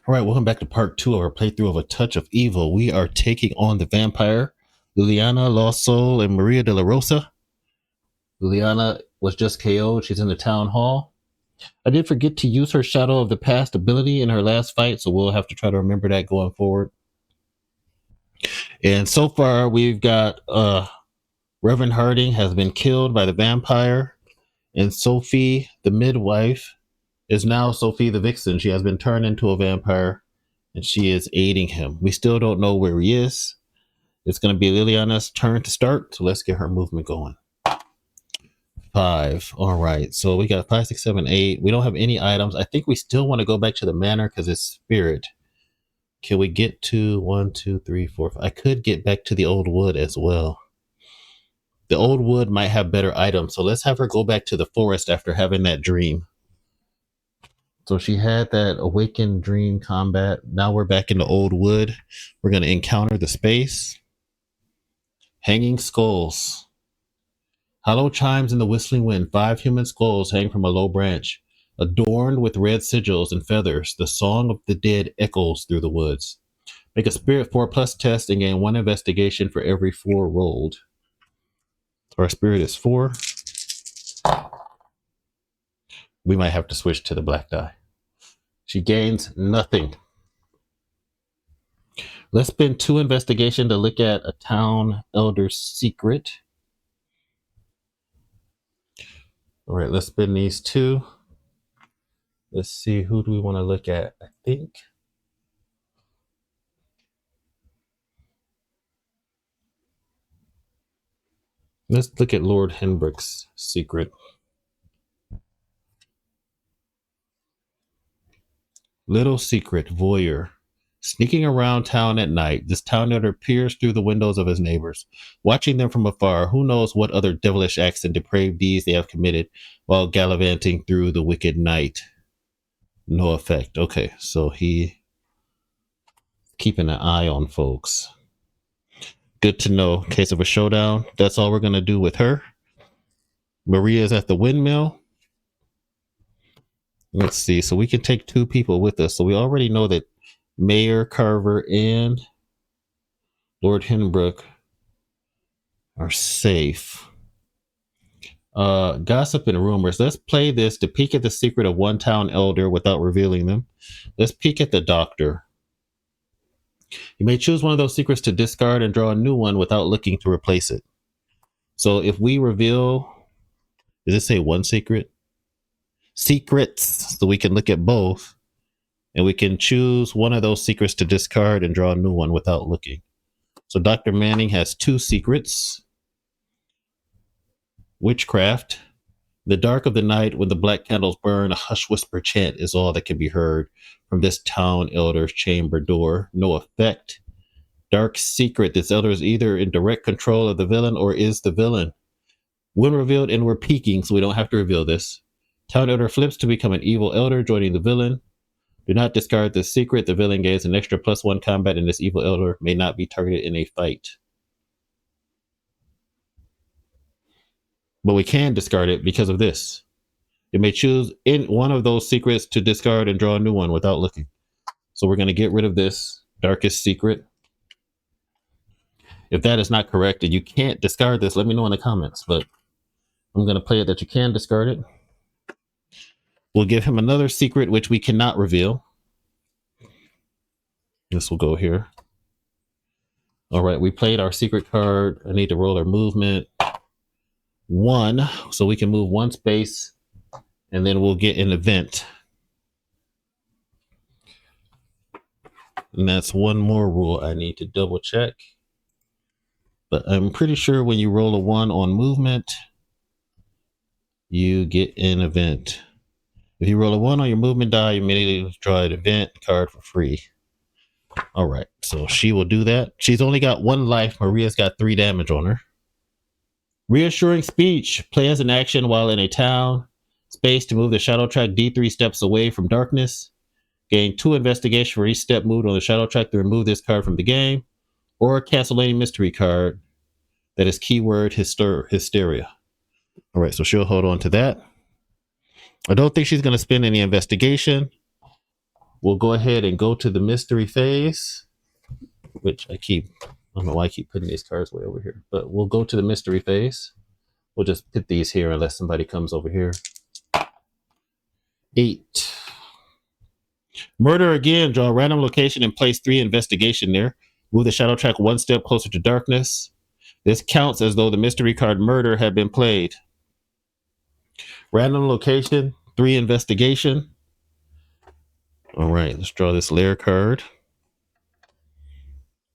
All right, welcome back to part 2 of our playthrough of A Touch of Evil. We are taking on the vampire, Liliana, Lost Soul, and Maria de la Rosa. Liliana was just KO'd. She's in the town hall. I did forget to use her Shadow of the Past ability in her last fight, so we'll have to try to remember that going forward. And so far, we've got Reverend Harding has been killed by the vampire, and Sophie, the midwife, is now Sophie the vixen. She has been turned into a vampire, and she is aiding him. We still don't know where he is. It's going to be Liliana's turn to start, so let's get her movement going. 5. All right, so we got 5, 6, 7, 8. We don't have any items. I think we still want to go back to the manor because it's spirit. Can we get to 1, 2, 3, 4, 5? I could get back to the old wood as well. The old wood might have better items, so let's have her go back to the forest after having that dream. So she had that awakened dream combat. Now we're back in the old wood. We're going to encounter the space. Hanging skulls. Hollow chimes in the whistling wind. 5 human skulls hang from a low branch. Adorned with red sigils and feathers, the song of the dead echoes through the woods. Make a spirit 4+ test and gain 1 investigation for every 4 rolled. So our spirit is 4. We might have to switch to the black die. She gains nothing. Let's spend 2 investigation to look at a town elder's secret. All right, let's spend these 2. Let's see, who do we want to look at? I think let's look at Lord Henbrook's secret. Little secret, voyeur. Sneaking around town at night, this town elder peers through the windows of his neighbors, watching them from afar. Who knows what other devilish acts and depraved deeds they have committed while gallivanting through the wicked night. No effect. Okay, so he keeping an eye on folks. Good to know. In case of a showdown, that's all we're going to do with her. Maria's at the windmill. Let's see. So we can take 2 people with us. So we already know that Mayor Carver and Lord Henbrook are safe. Gossip and rumors. Let's play this to peek at the secret of one town elder without revealing them. Let's peek at the doctor. You may choose one of those secrets to discard and draw a new one without looking to replace it. So if we reveal, does it say 1 secret? Secrets, so we can look at both, and we can choose one of those secrets to discard and draw a new one without looking. So Dr. Manning has 2 secrets. Witchcraft. The dark of the night, when the black candles burn, a hush whisper chant is all that can be heard from this town elder's chamber door. No effect. Dark secret. This elder is either in direct control of the villain or is the villain. When revealed, and we're peeking, so we don't have to reveal this. Town elder flips to become an evil elder, joining the villain. Do not discard this secret. The villain gains an extra +1 combat, and this evil elder may not be targeted in a fight. But we can discard it because of this. You may choose in one of those secrets to discard and draw a new one without looking. So we're going to get rid of this darkest secret. If that is not correct and you can't discard this, let me know in the comments. But I'm going to play it that you can discard it. We'll give him another secret, which we cannot reveal. This will go here. All right, we played our secret card. I need to roll our movement 1, so we can move 1 space, and then we'll get an event. And that's 1 more rule I need to double check. But I'm pretty sure when you roll a 1 on movement, you get an event. If you roll a 1 on your movement die, you immediately draw an event card for free. All right, so she will do that. She's only got 1 life. Maria's got 3 damage on her. Reassuring speech. Play as an action while in a town space to move the shadow track D3 steps away from darkness. Gain 2 investigation for each step moved on the shadow track to remove this card from the game. Or cancel any mystery card that is keyword hysteria. All right, so she'll hold on to that. I don't think she's going to spend any investigation. We'll go ahead and go to the mystery phase, which I don't know why I keep putting these cards way over here, but we'll go to the mystery phase. We'll just put these here unless somebody comes over here. 8. Murder again. Draw a random location and place 3 investigation there. Move the shadow track 1 step closer to darkness. This counts as though the mystery card murder had been played. Random location, 3 investigation. All right, let's draw this lair card.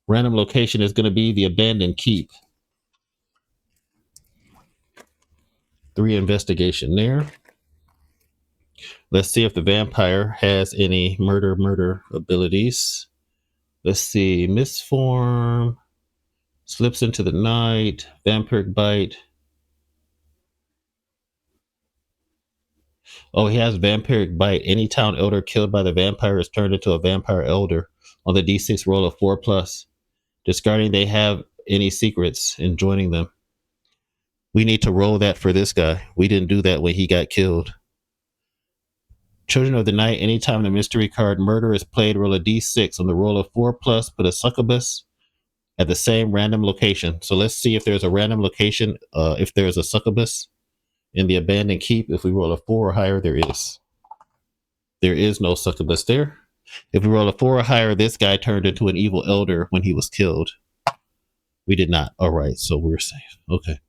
Random location is going to be the abandoned keep. 3 investigation there. Let's see if the vampire has any murder abilities. Let's see. Misform. Slips into the night. Vampiric bite. Oh, he has vampiric bite. Any town elder killed by the vampire is turned into a vampire elder on the d6 roll of 4+. Discarding they have any secrets and joining them. We need to roll that for this guy. We didn't do that when he got killed. Children of the Night, anytime the mystery card murder is played, roll a d6. On the roll of 4+, put a succubus at the same random location. So let's see if there's a random location, if there's a succubus in the abandoned keep. If we roll a 4 or higher, there is. There is no succubus there. If we roll a 4 or higher, this guy turned into an evil elder when he was killed. We did not. All right, so we're safe. Okay.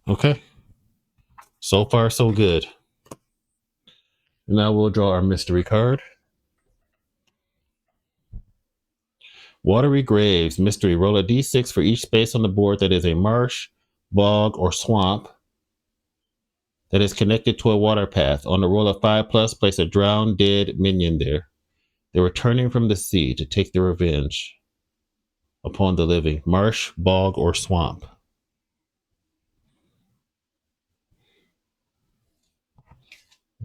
Okay. So far, so good. Now we'll draw our mystery card. Watery Graves, mystery. Roll a d6 for each space on the board that is a marsh, bog, or swamp that is connected to a water path. On the roll of 5+, place a drowned dead minion there. They're returning from the sea to take their revenge upon the living. Marsh, bog, or swamp.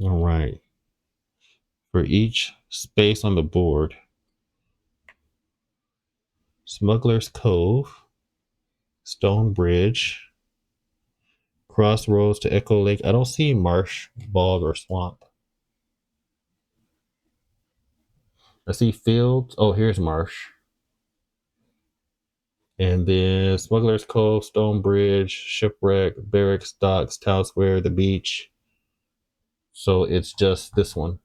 All right. For each space on the board, Smuggler's Cove, Stone Bridge, Crossroads to Echo Lake. I don't see marsh, bog, or swamp. I see fields. Oh, here's marsh. And then Smuggler's Cove, Stone Bridge, Shipwreck, Barracks, Docks, Town Square, the beach. So it's just this one.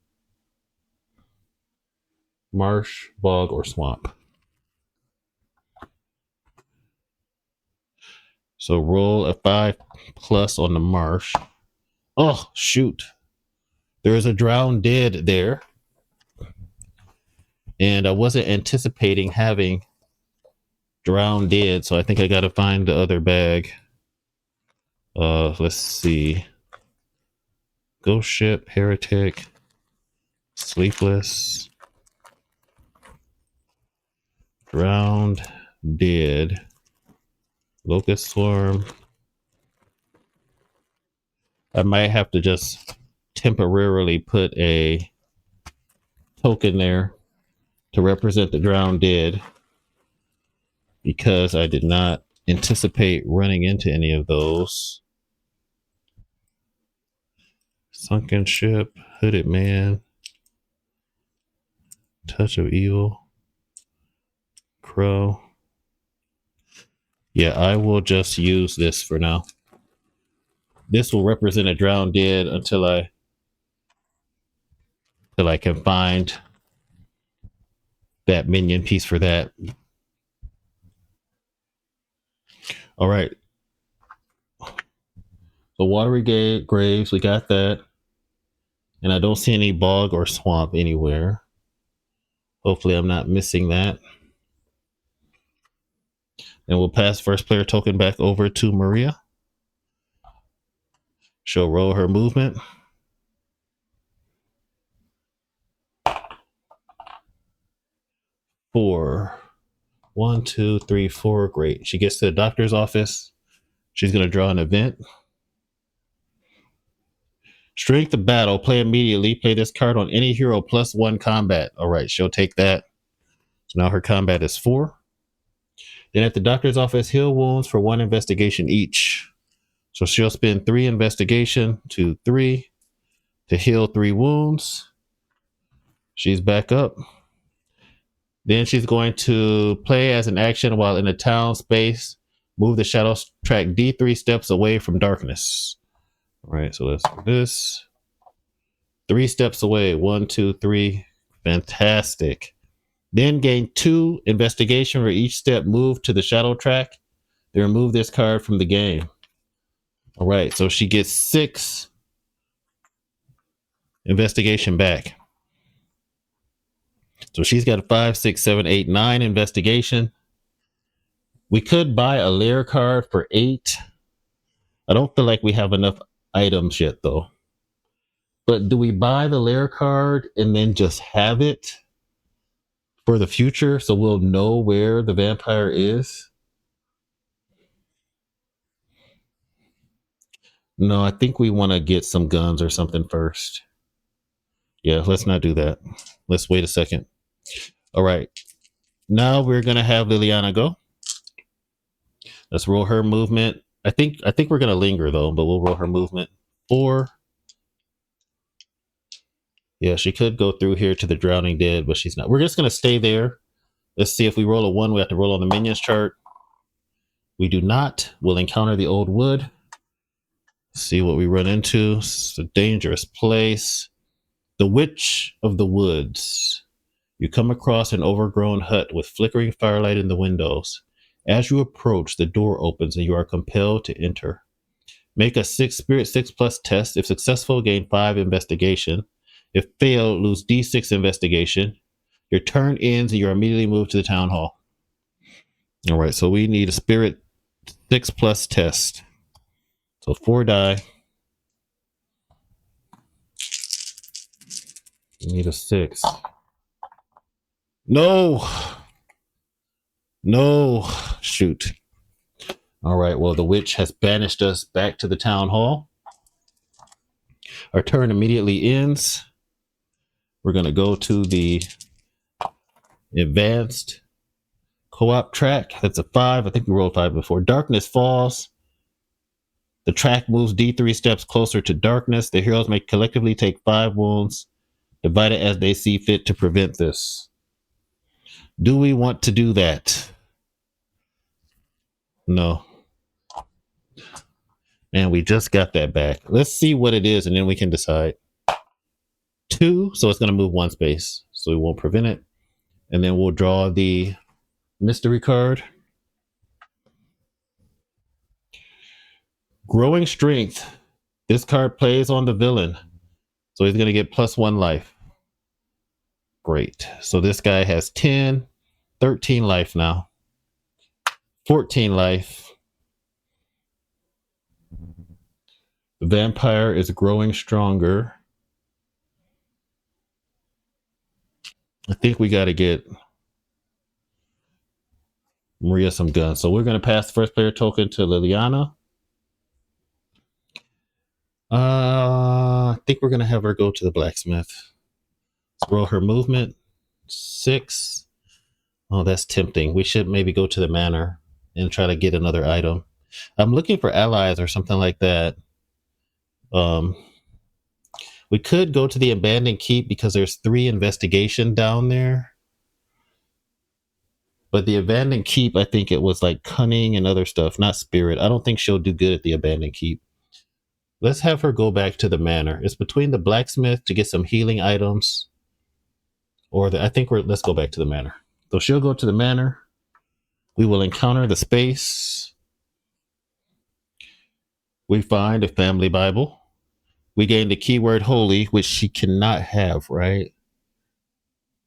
Marsh, bog, or swamp. So roll a 5+ on the marsh. Oh, shoot. There's a drowned dead there. And I wasn't anticipating having drowned dead, so I think I got to find the other bag. Let's see. Ghost Ship, Heretic, Sleepless, Drowned Dead, Locust Swarm. I might have to just temporarily put a token there to represent the drowned dead because I did not anticipate running into any of those. Sunken Ship, Hooded Man, Touch of Evil, Crow. Yeah, I will just use this for now. This will represent a drowned dead until I can find that minion piece for that. All right. The Watery Graves, we got that. And I don't see any bog or swamp anywhere. Hopefully I'm not missing that. And we'll pass first player token back over to Maria. She'll roll her movement. 4. 1, 2, 3, 4. Great. She gets to the doctor's office. She's going to draw an event. Strength of battle. Play immediately. Play this card on any hero +1 combat. All right, she'll take that. So now her combat is 4. Then at the doctor's office, heal wounds for 1 investigation each. So she'll spend 3 investigation, 2, 3. to heal 3 wounds. She's back up. Then she's going to play as an action while in a town space. Move the shadow track D3 steps away from darkness. All right, so let's do this. 3 steps away. 1, 2, 3. Fantastic. Then gain 2 investigation for each step moved to the shadow track. Then remove this card from the game. All right, so she gets 6 investigation back. So she's got a 5, 6, 7, 8, 9 investigation. We could buy a lair card for 8. I don't feel like we have enough items yet, though. But do we buy the lair card and then just have it for the future so we'll know where the vampire is? No, I think we want to get some guns or something first. Yeah, let's not do that. Let's wait a second. All right. Now we're going to have Liliana go. Let's roll her movement. I think we're going to linger, though, but we'll roll her movement. 4. Yeah, she could go through here to the Drowning Dead, but she's not. We're just going to stay there. Let's see if we roll a 1. We have to roll on the minions chart. We do not. We'll encounter the old wood. See what we run into. It's a dangerous place. The Witch of the Woods. You come across an overgrown hut with flickering firelight in the windows. As you approach, the door opens and you are compelled to enter. Make a Spirit 6+ test. If successful, gain 5 investigation. If failed, lose D6 investigation. Your turn ends and you're immediately moved to the town hall. All right, so we need a Spirit 6+ test. So 4 die. We need a 6. No. Shoot. All right, well, the witch has banished us back to the town hall. Our turn immediately ends. We're going to go to the advanced co-op track. That's a 5. I think we rolled 5 before. Darkness falls. The track moves D3 steps closer to darkness. The heroes may collectively take 5 wounds, divided as they see fit to prevent this. Do we want to do that? No. Man, we just got that back. Let's see what it is, and then we can decide. 2, so it's going to move 1 space, so we won't prevent it. And then we'll draw the mystery card. Growing Strength. This card plays on the villain, so he's going to get +1 life. Great. So this guy has 10, 13 life now. 14 life. The vampire is growing stronger. I think we got to get Maria some guns. So we're going to pass the first player token to Liliana. I think we're going to have her go to the blacksmith. Let's roll her movement. 6. Oh, that's tempting. We should maybe go to the manor and try to get another item. I'm looking for allies or something like that. We could go to the abandoned keep because there's 3 investigation down there. But the abandoned keep, I think it was like cunning and other stuff, not spirit. I don't think she'll do good at the abandoned keep. Let's have her go back to the manor. It's between the blacksmith to get some healing items. Let's go back to the manor. So she'll go to the manor. We will encounter the space. We find a family Bible. We gain the keyword holy, which she cannot have, right?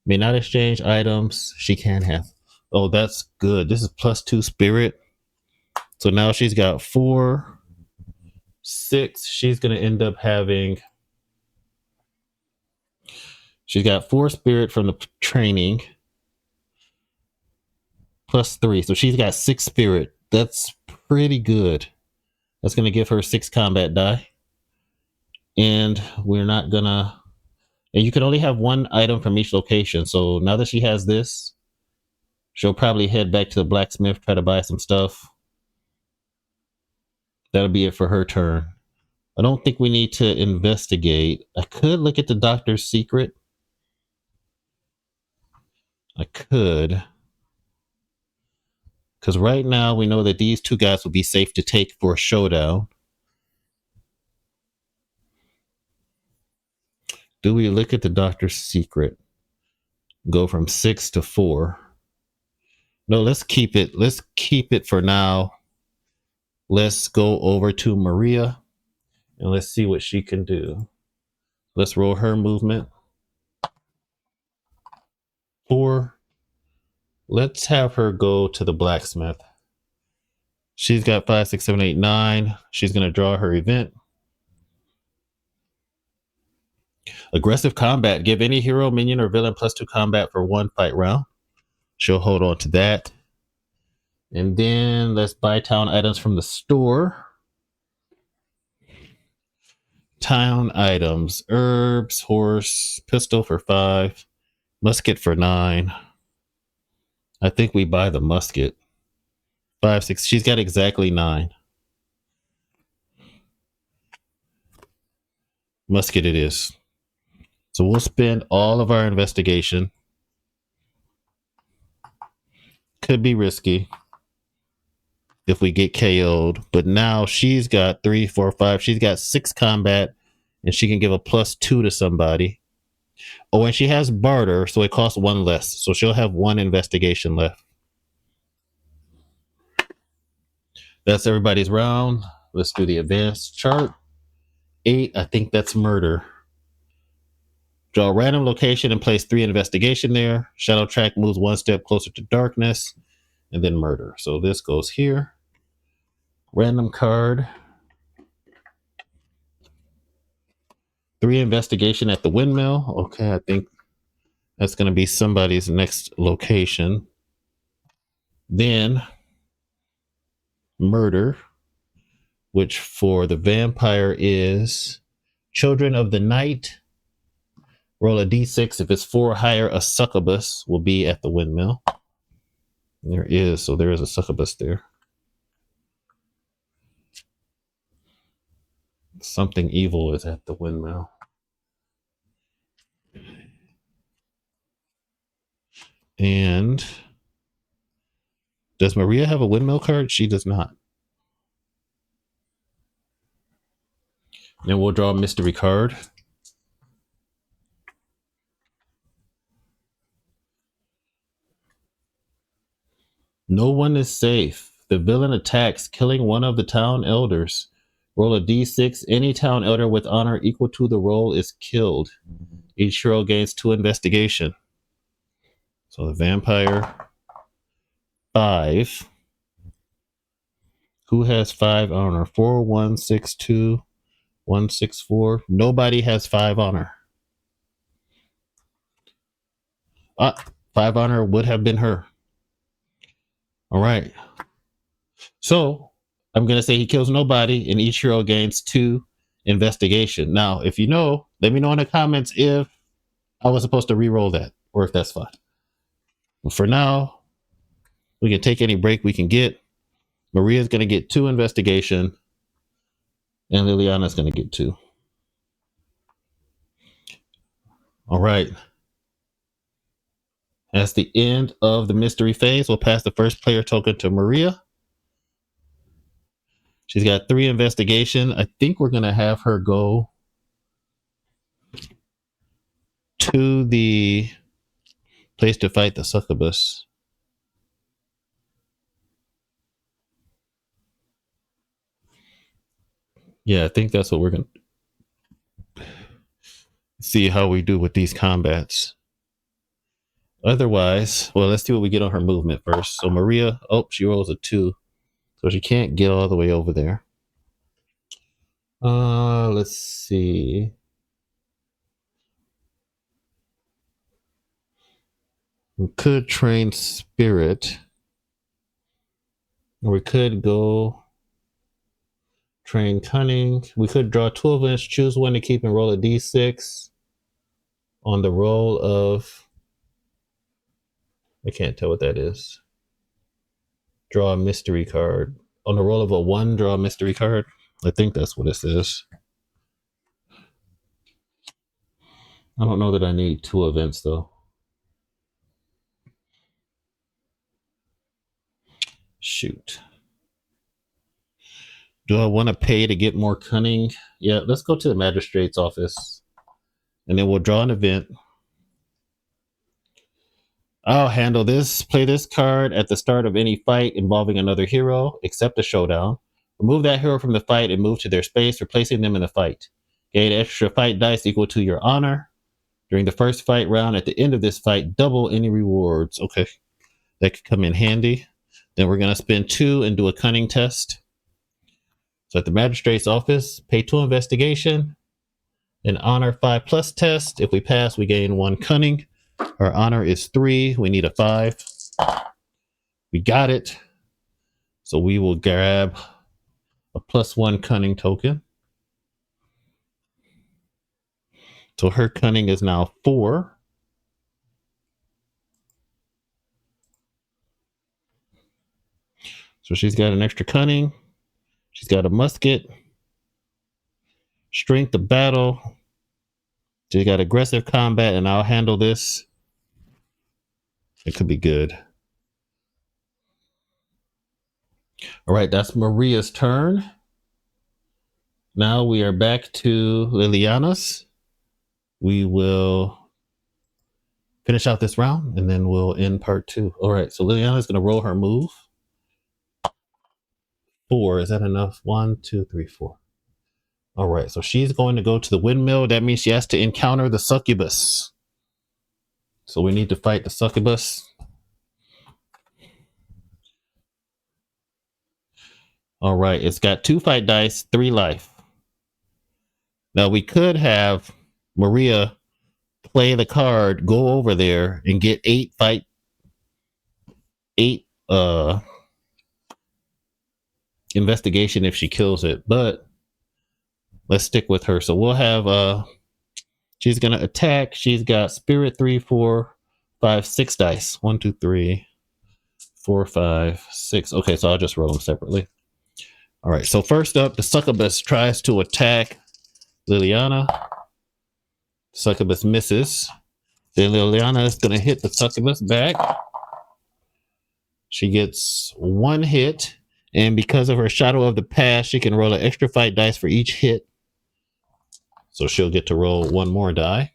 May not exchange items. She can have. Oh, that's good. This is +2 spirit. So now she's got 4, 6. She's going to end up having... She's got 4 spirit from the training. +3. So she's got 6 spirit. That's pretty good. That's going to give her 6 combat die. And we're not going to... And you can only have 1 item from each location. So now that she has this, she'll probably head back to the blacksmith, try to buy some stuff. That'll be it for her turn. I don't think we need to investigate. I could look at the doctor's secret. I could. Because right now we know that these two guys will be safe to take for a showdown. Do we look at the doctor's secret? Go from 6 to 4. No, let's keep it. Let's keep it for now. Let's go over to Maria and let's see what she can do. Let's roll her movement. 4. Let's have her go to the blacksmith. She's got 5, 6, 7, 8, 9. She's going to draw her event. Aggressive combat. Give any hero, minion, or villain +2 combat for 1 fight round. She'll hold on to that. And then let's buy town items from the store. Town items. Herbs, horse, pistol for 5. Musket for 9. I think we buy the musket. 5, 6. She's got exactly 9. Musket it is. So we'll spend all of our investigation. Could be risky if we get KO'd. But now she's got 3, 4, 5. She's got 6 combat. And she can give a +2 to somebody. Oh, and she has barter, so it costs 1 less. So she'll have 1 investigation left. That's everybody's round. Let's do the advanced chart. 8, I think that's murder. Draw a random location and place 3 investigation there. Shadow track moves 1 step closer to darkness. And then murder. So this goes here. Random card. 3 investigation at the windmill. Okay, I think that's going to be somebody's next location. Then murder, which for the vampire is Children of the Night. Roll a d6. If it's 4 or higher, a succubus will be at the windmill. There is, so there is a succubus there. Something evil is at the windmill. And does Maria have a windmill card? She does not. Then we'll draw a mystery card. No one is safe. The villain attacks, killing one of the town elders. Roll a d6. Any town elder with honor equal to the roll is killed. Each hero gains 2 investigation. So the vampire, 5. Who has 5 honor? 4, 1, 6, 2, 1, 6, 4. Nobody has 5 honor. 5 honor would have been her. All right. So I'm going to say he kills nobody and each hero gains 2 investigation. Now, if you know, let me know in the comments if I was supposed to re-roll that or if that's fine. But for now, we can take any break we can get. Maria's going to get 2 investigation and Liliana's going to get 2. All right. That's the end of the mystery phase. We'll pass the first player token to Maria. She's got 3 investigation. I think we're going to have her go to the place to fight the succubus. Yeah, I think that's what we're going to see how we do with these combats. Otherwise, well, let's see what we get on her movement first. So Maria, she rolls a 2. So she can't get all the way over there. Let's see. We could train spirit. Or we could go train cunning. We could draw 2 events, choose one to keep and roll a d6 on the roll of, I can't tell what that is. Draw a mystery card. On the roll of a 1, draw a mystery card. I think that's what it says. I don't know that I need 2 events though. Shoot. Do I want to pay to get more cunning? Yeah, let's go to the magistrate's office. And then we'll draw an event. I'll handle this. Play this card at the start of any fight involving another hero, except a showdown. Remove that hero from the fight and move to their space, replacing them in the fight. Gain extra fight dice equal to your honor. During the first fight round, at the end of this fight, double any rewards. Okay, that could come in handy. Then we're going to spend 2 and do a cunning test. So at the magistrate's office, pay 2 investigation, an honor 5+ test. If we pass, we gain 1 cunning. Our honor is 3. We need a 5. We got it. So we will grab a +1 cunning token. So her cunning is now 4. So she's got an extra cunning. She's got a musket. Strength of battle. She's got aggressive combat, and I'll handle this. It could be good. All right, that's Maria's turn. Now we are back to Liliana's. We will finish out this round, and then we'll end part 2. All right, so Liliana's going to roll her move. 4. Is that enough? 1, 2, 3, 4. All right, so she's going to go to the windmill. That means she has to encounter the succubus. So we need to fight the succubus. All right, it's got 2 fight dice, 3 life. Now we could have Maria play the card, go over there, and get 8 investigation if she kills it, but let's stick with her. So we'll have she's gonna attack. She's got spirit 3, 4, 5, 6 dice. 1, 2, 3, 4, 5, 6. Okay, so I'll just roll them separately. All right, so first up, the succubus tries to attack Liliana. Succubus misses. Then Liliana is going to hit the succubus back. She gets 1 hit, and because of her shadow of the past, she can roll an extra fight dice for each hit. So she'll get to roll 1 more die.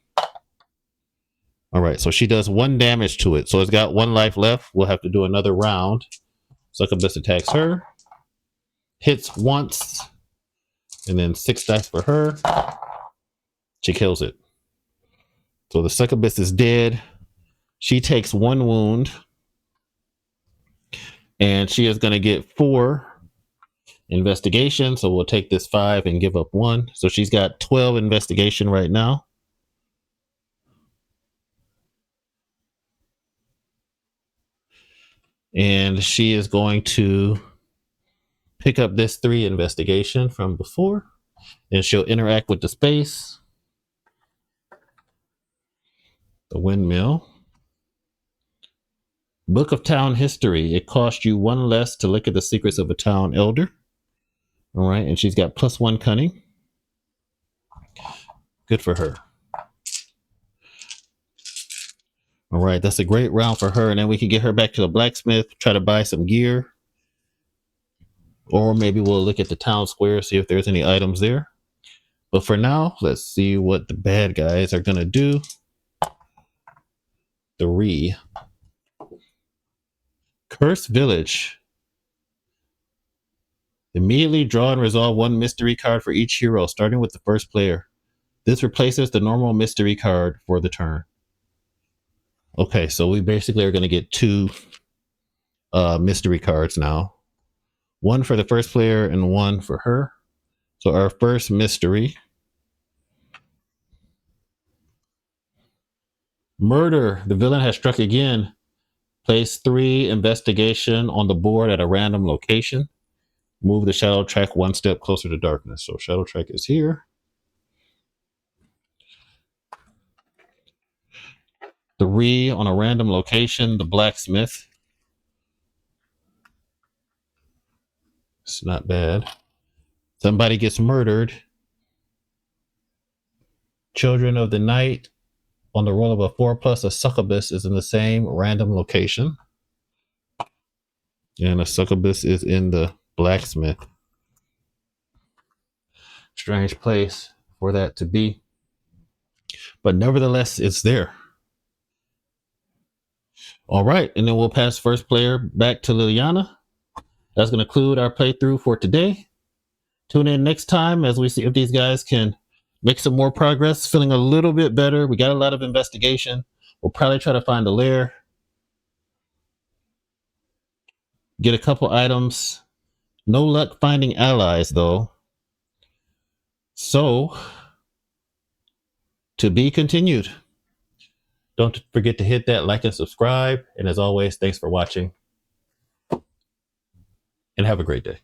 All right, so she does 1 damage to it. So it's got 1 life left. We'll have to do another round. Succubus attacks her. Hits once, and then 6 dice for her. She kills it. So the succubus is dead. She takes 1 wound, and she is going to get 4 investigation. So we'll take this 5 and give up 1. So she's got 12 investigation right now. And she is going to pick up this 3 investigation from before, and she'll interact with the space. The windmill. Book of Town History. It costs you 1 less to look at the secrets of a town elder. All right, and she's got +1 cunning. Good for her. All right, that's a great round for her, and then we can get her back to the blacksmith, try to buy some gear. Or maybe we'll look at the town square, see if there's any items there. But for now, let's see what the bad guys are going to do. 3. Cursed Village. Immediately draw and resolve 1 mystery card for each hero, starting with the first player. This replaces the normal mystery card for the turn. Okay, so we basically are going to get 2 mystery cards now. 1 for the first player and 1 for her. So our first mystery. Murder. The villain has struck again. Place 3 investigation on the board at a random location. Move the shadow track 1 step closer to darkness. So shadow track is here. 3 on a random location, the blacksmith. It's not bad. Somebody gets murdered. Children of the night. On the roll of a 4+, a succubus is in the same random location. And a succubus is in the blacksmith. Strange place for that to be. But nevertheless, it's there. All right. And then we'll pass first player back to Liliana. That's going to conclude our playthrough for today. Tune in next time as we see if these guys can make some more progress. Feeling a little bit better. We got a lot of investigation. We'll probably try to find a lair. Get a couple items. No luck finding allies, though. So, to be continued. Don't forget to hit that like and subscribe. And as always, thanks for watching. And have a great day.